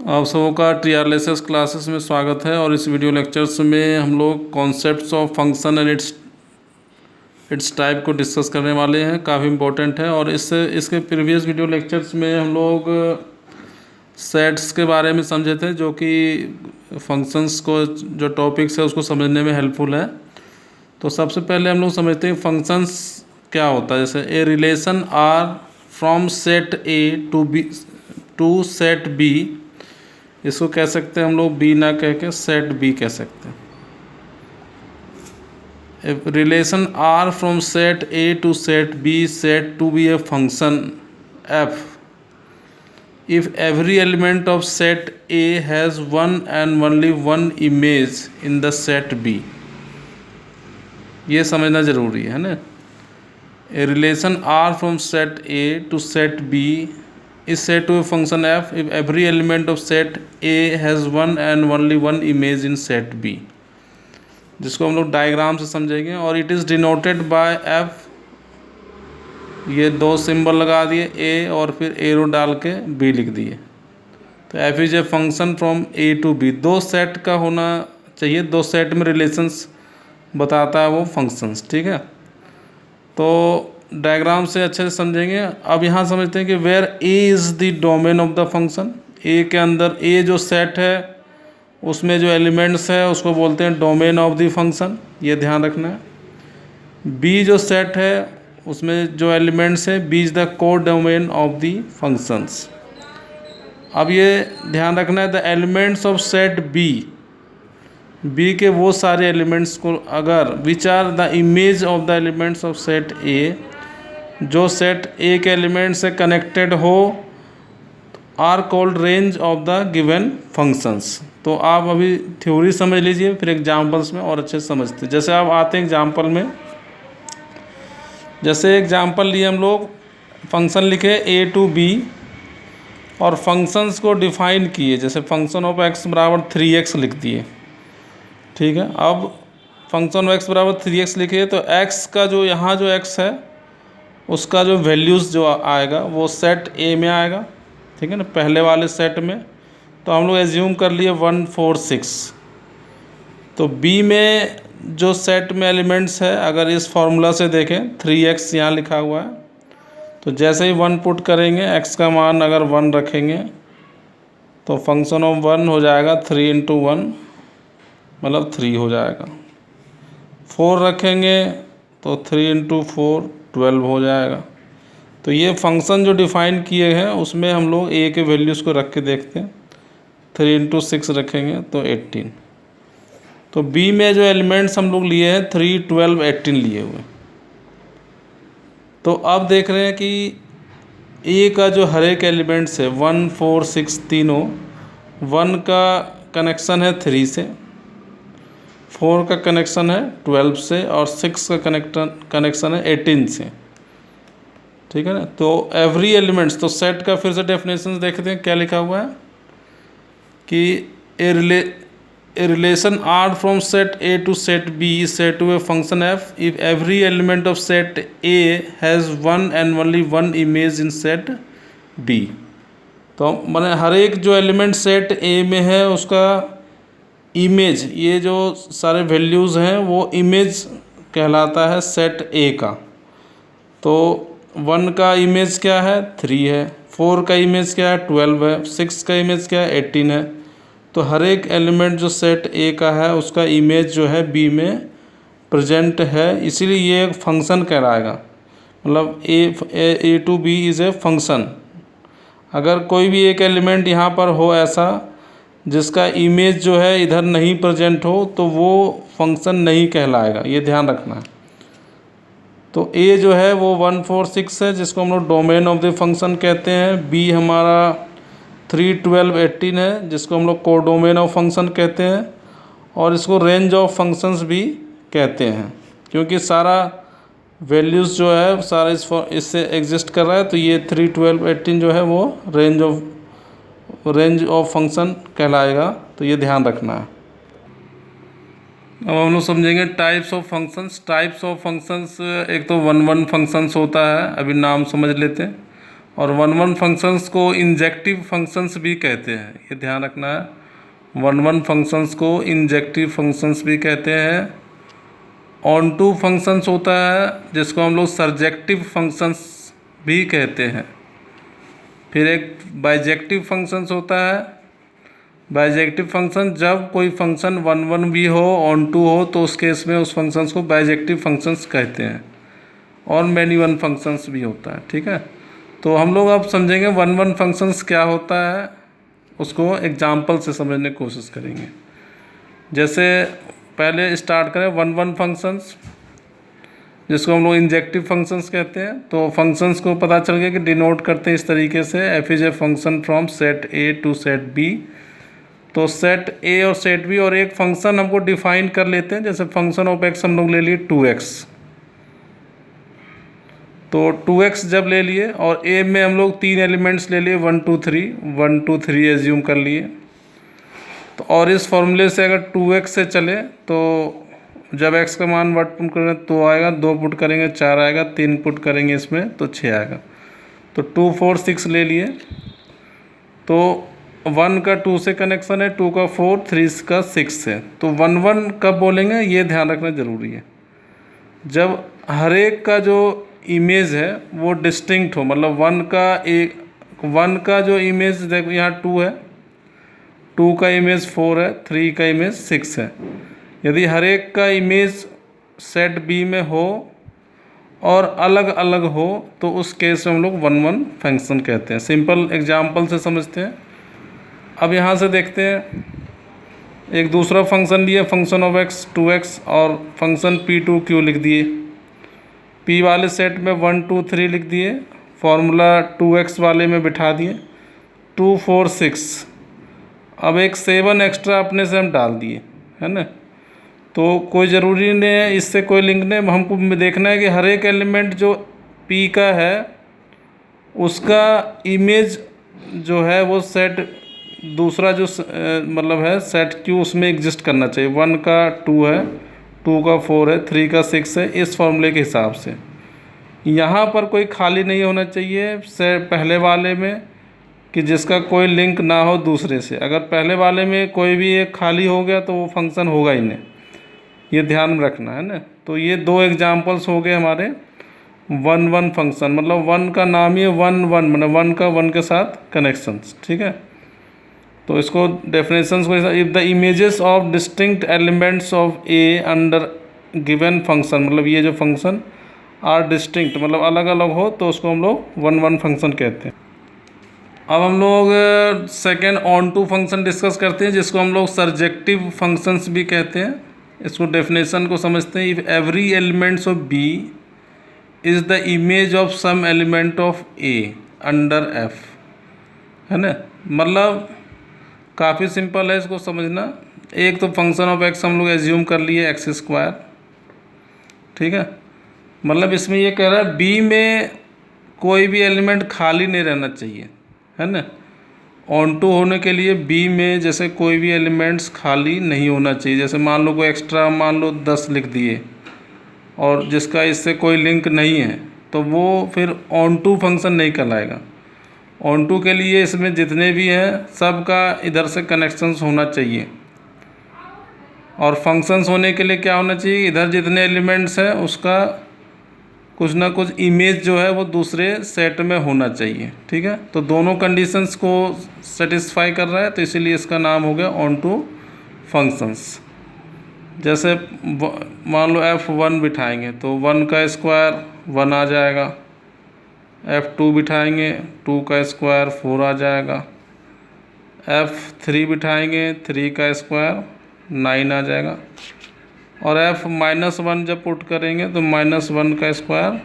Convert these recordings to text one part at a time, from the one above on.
आप सबों का TRLSS क्लासेस में स्वागत है। और इस वीडियो लेक्चर्स में हम लोग concepts of function and it's type को डिस्कस करने वाले हैं। काफ़ी इम्पोर्टेंट है। और इसके प्रीवियस वीडियो लेक्चर्स में हम लोग सेट्स के बारे में समझे थे, जो कि फंक्शंस को जो टॉपिक्स है उसको समझने में हेल्पफुल है। तो सबसे पहले हम लोग समझते हैं फंक्शंस क्या होता है। जैसे a relation R from set A to set B, इसको कह सकते हैं हम लोग बी ना कह के सेट बी कह सकते हैं। Relation R from set A to set B said to be a function F if every element of set A has one and only one image in the set B। ये समझना ज़रूरी है ना। A relation R from set A to set B is said to a function f if every element of set A has one and only one image in set B, जिसको हम लोग diagram से समझेंगे। और it is denoted by f, ये दो symbol लगा दिए ए और फिर एरो डाल के बी लिख दिए। तो F is a function from A to B. दो सेट का होना चाहिए, दो सेट में रिलेशंस बताता है वो फंक्शंस, ठीक है। तो डायग्राम से अच्छे से समझेंगे। अब यहाँ समझते हैं कि where A is the domain of the function. A के अंदर ए जो सेट है उसमें जो एलिमेंट्स है उसको बोलते हैं डोमेन ऑफ द फंक्शन, ये ध्यान रखना है। बी जो सेट है उसमें जो एलिमेंट्स है B is the codomain of the functions. अब ये ध्यान रखना है the elements of set B के वो सारे एलिमेंट्स को अगर which are the image of the elements of set A, जो सेट ए के एलिमेंट से कनेक्टेड हो, are called range of the given functions. तो आप अभी थ्योरी समझ लीजिए, फिर एग्जाम्पल्स में और अच्छे से समझते। जैसे आप आते हैं एग्जाम्पल में, जैसे एग्जाम्पल लिए हम लोग फंक्शन लिखे ए टू बी और फंक्शंस को डिफाइन किए। जैसे फंक्शन ऑफ एक्स बराबर 3x लिख दिए, ठीक है। अब फंक्शन ऑफ एक्स बराबर 3x लिखे तो x का जो यहाँ जो x है उसका जो वैल्यूज़ जो आएगा वो सेट ए में आएगा, ठीक है ना, पहले वाले सेट में। तो हम लोग एज्यूम कर लिए 1 4 6। तो बी में जो सेट में एलिमेंट्स है, अगर इस फॉर्मूला से देखें 3x यहाँ लिखा हुआ है, तो जैसे ही 1 पुट करेंगे x का मान अगर 1 रखेंगे तो फंक्शन ऑफ 1 हो जाएगा 3 × 1 मतलब 3 हो जाएगा। 4 रखेंगे तो 3 × 4 12 हो जाएगा। तो ये फंक्शन जो डिफ़ाइन किए हैं उसमें हम लोग a के वैल्यूज़ को रख के देखते हैं। 3 × 6 रखेंगे तो 18। तो बी में जो एलिमेंट्स हम लोग लिए हैं 3 12 18 लिए हुए। तो अब देख रहे हैं कि ए का जो हर एक एलिमेंट्स है 1 4 6 तीनों, 1 का कनेक्शन है 3 से, 4 का कनेक्शन है 12 से और 6 का कनेक्शन है 18 से, ठीक है ना। तो एवरी एलिमेंट्स, तो सेट का फिर से डेफिनेशन देखते हैं क्या लिखा हुआ है कि A relation R from set A to set B is said to be a function f if every element of set A has one and only one image in set B। तो माने हर एक जो element set A में है उसका image, ये जो सारे वैल्यूज़ हैं वो इमेज कहलाता है सेट A का। तो 1 का इमेज क्या है 3 है, 4 का इमेज क्या है 12 है, 6 का इमेज क्या है 18 है। तो हर एक एलिमेंट जो सेट ए का है उसका इमेज जो है बी में प्रेजेंट है, इसीलिए ये एक फंक्शन कहलाएगा। मतलब A to B is a function. अगर कोई भी एक एलिमेंट यहाँ पर हो ऐसा जिसका इमेज जो है इधर नहीं प्रेजेंट हो तो वो फंक्शन नहीं कहलाएगा, ये ध्यान रखना है। तो ए जो है वो 1 4 6 है जिसको हम लोग डोमेन ऑफ द फंक्शन कहते हैं। बी हमारा 3 12 18 है जिसको हम लोग कोडोमेन ऑफ फंक्शन कहते हैं। और इसको रेंज ऑफ फंक्शंस भी कहते हैं क्योंकि सारा वैल्यूज़ जो है सारा इससे एग्जिस्ट कर रहा है। तो ये 3 12 18 जो है वो रेंज ऑफ फंक्शन कहलाएगा, तो ये ध्यान रखना है। अब हम लोग समझेंगे types of functions. Types of functions एक तो 1 1 फंक्शंस होता है, अभी नाम समझ लेते हैं। और वन वन फंक्शंस को इंजेक्टिव फंक्शंस भी कहते हैं, ये ध्यान रखना है। वन वन फंक्शंस को इंजेक्टिव फंक्शंस भी कहते हैं। ऑन टू फंक्शंस होता है जिसको हम लोग सर्जेक्टिव फंक्शंस भी कहते हैं। फिर एक बाइजेक्टिव फंक्शंस होता है। बाइजेक्टिव फंक्शन जब कोई फंक्शन वन वन भी हो, ऑन टू हो, तो उस केस में उस फंक्शंस को बाइजेक्टिव फंक्शंस कहते हैं। और मैनी वन फंक्शंस भी होता है, ठीक है। तो हम लोग अब समझेंगे वन वन फंक्शंस क्या होता है, उसको एग्जाम्पल से समझने की कोशिश करेंगे। जैसे पहले स्टार्ट करें वन वन फंक्शंस, जिसको हम लोग इंजेक्टिव फंक्शंस कहते हैं। तो फंक्शंस को पता चल गया कि डिनोट करते हैं इस तरीके से, F is a function from set A to set B. तो सेट ए और सेट बी, और एक फंक्शन हमको डिफाइन कर लेते हैं। जैसे फंक्शन ऑफ एक्स हम लोग ले लिए 2x, तो 2x जब ले लिए और a में हम लोग 3 एलिमेंट्स ले लिए 1 2 3 एज्यूम कर लिए। तो और इस फॉर्मूले से अगर 2x से चले तो जब x का मान 1 पुट करेंगे तो आएगा, 2 पुट करेंगे 4 आएगा, 3 पुट करेंगे इसमें तो 6 आएगा। तो 2 4 6 ले लिए। तो 1 का 2 से कनेक्शन है, 2 का 4, 3 का 6 से। तो 1 1 कब बोलेंगे ये ध्यान रखना ज़रूरी है, जब हर एक का जो इमेज है वो डिस्टिंक्ट हो। मतलब 1 का जो इमेज देखो यहाँ 2 है, 2 का इमेज 4 है, 3 का इमेज 6 है। यदि हर एक का इमेज सेट बी में हो और अलग अलग हो तो उस केस में हम लोग वन वन फंक्शन कहते हैं। सिंपल एग्जांपल से समझते हैं। अब यहाँ से देखते हैं, एक दूसरा फंक्शन लिया, फंक्शन ऑफ एक्स 2x, और फंक्शन p2q लिख दिए। p वाले सेट में 1 2 3 लिख दिए, फॉर्मूला 2x वाले में बिठा दिए, 2 4 6। अब एक 7 एक्स्ट्रा अपने से हम डाल दिए, है ना। तो कोई ज़रूरी नहीं है, इससे कोई लिंक नहीं। हमको देखना है कि हर एक एलिमेंट जो p का है उसका इमेज जो है वो सेट दूसरा जो मतलब है सेट q उसमें एग्जिस्ट करना चाहिए। 1 का 2 है, 2 का 4 है, 3 का 6 है, इस फॉर्मूले के हिसाब से। यहाँ पर कोई खाली नहीं होना चाहिए से पहले वाले में कि जिसका कोई लिंक ना हो दूसरे से। अगर पहले वाले में कोई भी एक खाली हो गया तो वो फंक्शन होगा ही नहीं, ये ध्यान में रखना है ना। तो ये 2 एग्जाम्पल्स हो गए हमारे वन वन फंक्शन। मतलब 1 का नाम ही 1 1, मतलब 1 का 1 के साथ कनेक्शंस, ठीक है। तो इसको डेफिनेशंस को, if the images of distinct elements of A under given function, मतलब ये जो फंक्शन आर डिस्टिंक्ट मतलब अलग अलग हो तो उसको हम लोग वन वन फंक्शन कहते हैं। अब हम लोग second onto function discuss करते हैं, जिसको हम लोग सर्जेक्टिव फंक्शंस भी कहते हैं। इसको डेफिनेशन को समझते हैं। If every elements of B is the image of some element of A under F, है ना। मतलब काफ़ी सिंपल है इसको समझना। एक तो फंक्शन ऑफ एक्स हम लोग एज्यूम कर लिए x², ठीक है। मतलब इसमें ये कह रहा है बी में कोई भी एलिमेंट खाली नहीं रहना चाहिए, है ना। ऑन टू होने के लिए बी में जैसे कोई भी एलिमेंट्स खाली नहीं होना चाहिए। जैसे मान लो कोई एक्स्ट्रा मान लो 10 लिख दिए और जिसका इससे कोई लिंक नहीं है तो वो फिर ऑन टू फंक्शन नहीं कहलाएगा। ऑन टू के लिए इसमें जितने भी हैं सब का इधर से कनेक्शंस होना चाहिए। और फंक्शंस होने के लिए क्या होना चाहिए, इधर जितने एलिमेंट्स हैं उसका कुछ ना कुछ इमेज जो है वो दूसरे सेट में होना चाहिए, ठीक है। तो दोनों कंडीशंस को सेटिस्फाई कर रहा है, तो इसीलिए इसका नाम हो गया ऑन टू फंक्शंस। जैसे मान लो f1 बिठाएंगे तो 1 का स्क्वायर 1 आ जाएगा, f2 बिठाएंगे 2 का स्क्वायर 4 आ जाएगा, f3 बिठाएंगे 3 का स्क्वायर 9 आ जाएगा, और f-1 जब पुट करेंगे तो -1 का स्क्वायर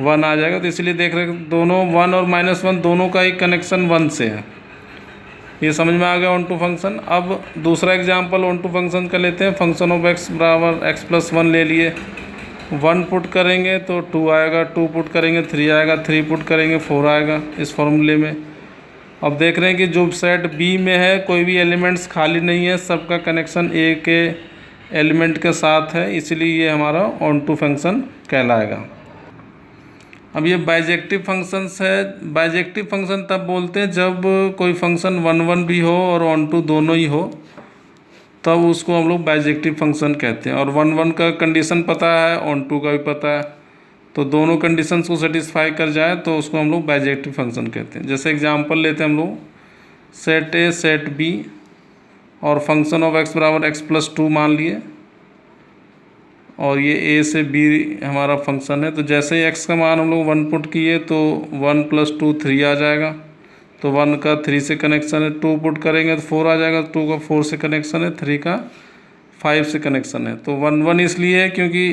1 आ जाएगा। तो इसलिए देख रहे हैं दोनों 1 और -1 दोनों का ही कनेक्शन 1 से है। ये समझ में आ गया ऑन टू फंक्शन। अब दूसरा एग्जांपल ऑन टू फंक्शन का लेते हैं। फंक्शन ऑफ x बराबर x+1 ले लिए, 1 पुट करेंगे तो 2 आएगा, 2 पुट करेंगे 3 आएगा, 3 पुट करेंगे 4 आएगा इस फॉर्मूले में। अब देख रहे हैं कि जो सेट बी में है कोई भी एलिमेंट्स खाली नहीं है, सबका कनेक्शन ए के एलिमेंट के साथ है, इसलिए ये हमारा ऑन टू फंक्शन कहलाएगा। अब ये बाइजेक्टिव फंक्शंस है। बाइजेक्टिव फंक्शन तब बोलते हैं जब कोई फंक्शन 1 1 भी हो और ऑन टू दोनों ही हो, तब उसको हम लोग बाइजेक्टिव फंक्शन कहते हैं। और 1 1 का कंडीशन पता है, ऑन टू का भी पता है, तो दोनों कंडीशंस को सेटिस्फाई कर जाए तो उसको हम लोग बाइजेक्टिव फंक्शन कहते हैं। जैसे एग्जांपल लेते हैं हम लोग, सेट ए सेट बी और फंक्शन ऑफ x बराबर x+2 मान लिए, और ये a से b हमारा फंक्शन है। तो जैसे ही x का मान हम लोग 1 पुट किए तो 1 + 2 3 आ जाएगा, तो 1 का 3 से कनेक्शन है, 2 पुट करेंगे तो 4 आ जाएगा, 2 का 4 से कनेक्शन है, 3 का 5 से कनेक्शन है। तो 1 1 इसलिए है क्योंकि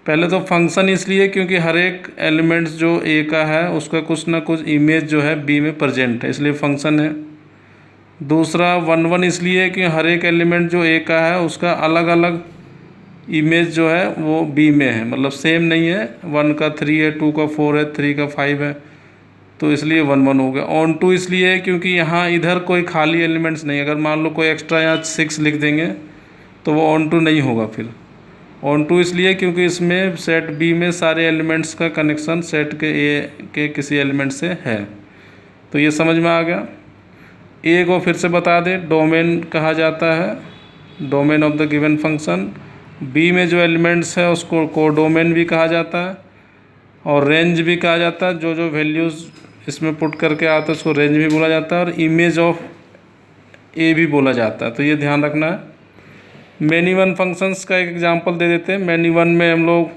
पहले तो फंक्शन इसलिए क्योंकि हर एक एलिमेंट्स जो a का है उसका कुछ ना कुछ इमेज जो है b में प्रेजेंट है, इसलिए फंक्शन है। दूसरा 1 1 इसलिए कि हर एक एलिमेंट जो a का है उसका अलग अलग इमेज जो है वो b में है, मतलब सेम नहीं है, 1 का 3 है, 2 का 4 है, 3 का 5 है, तो इसलिए 1 1 हो गया। ऑन टू इसलिए है क्योंकि यहाँ इधर कोई खाली एलिमेंट्स नहीं, अगर मान लो कोई एक्स्ट्रा यहाँ 6 लिख देंगे तो वो ऑन टू नहीं होगा। फिर ऑन टू इसलिए क्योंकि इसमें सेट बी में सारे एलिमेंट्स का कनेक्शन सेट के ए के किसी एलिमेंट से है। तो ये समझ में आ गया। ए को फिर से बता दें, डोमेन कहा जाता है, domain of the given function. B में जो एलिमेंट्स है उसको कोडोमेन भी कहा जाता है और रेंज भी कहा जाता है। जो जो वैल्यूज़ इसमें पुट करके आता है उसको रेंज भी बोला जाता है और इमेज ऑफ ए भी बोला जाता है। तो ये ध्यान रखना है। मैनी वन फंक्शंस का एक एग्जांपल दे देते हैं। मैनी वन में हम लोग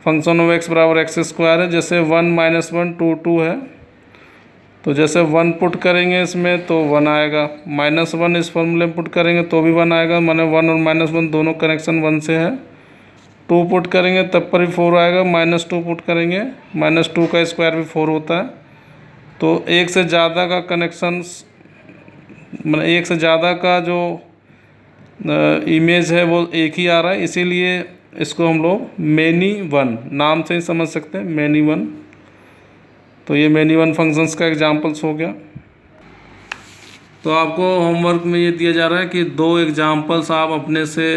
फंक्शन ऑफ x बराबर x² है, जैसे 1 - 1 2 2 है, तो जैसे 1 पुट करेंगे इसमें तो 1 आएगा, -1 इस फॉर्मूले में पुट करेंगे तो भी 1 आएगा, माने 1 और -1 दोनों कनेक्शन 1 से है। 2 पुट करेंगे तब पर भी 4 आएगा, -2 पुट करेंगे, -2 का स्क्वायर भी 4 होता है। तो एक से ज़्यादा का कनेक्शंस, मतलब एक से ज़्यादा का जो इमेज है वो एक ही आ रहा है, इसीलिए इसको हम लोग मैनी वन नाम से ही समझ सकते हैं, मैनी वन। तो ये मैनी वन फंक्शंस का एग्जांपल्स हो गया। तो आपको होमवर्क में ये दिया जा रहा है कि 2 एग्जांपल्स आप अपने से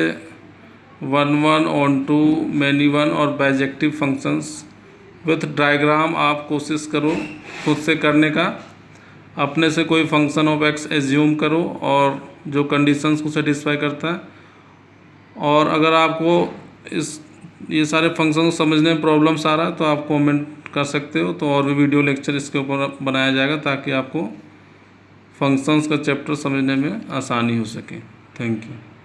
1 1 ऑन टू, मैनी वन और बाइजेक्टिव फंक्शंस विथ डायग्राम आप कोशिश करो खुद से करने का। अपने से कोई फंक्शन ऑफ x एज्यूम करो और जो कंडीशंस को सेटिस्फाई करता है। और अगर आपको ये सारे फंक्शन को समझने में प्रॉब्लम्स आ रहा है तो आप कमेंट कर सकते हो, तो और भी वीडियो लेक्चर इसके ऊपर बनाया जाएगा ताकि आपको फंक्शंस का चैप्टर समझने में आसानी हो सके। Thank you.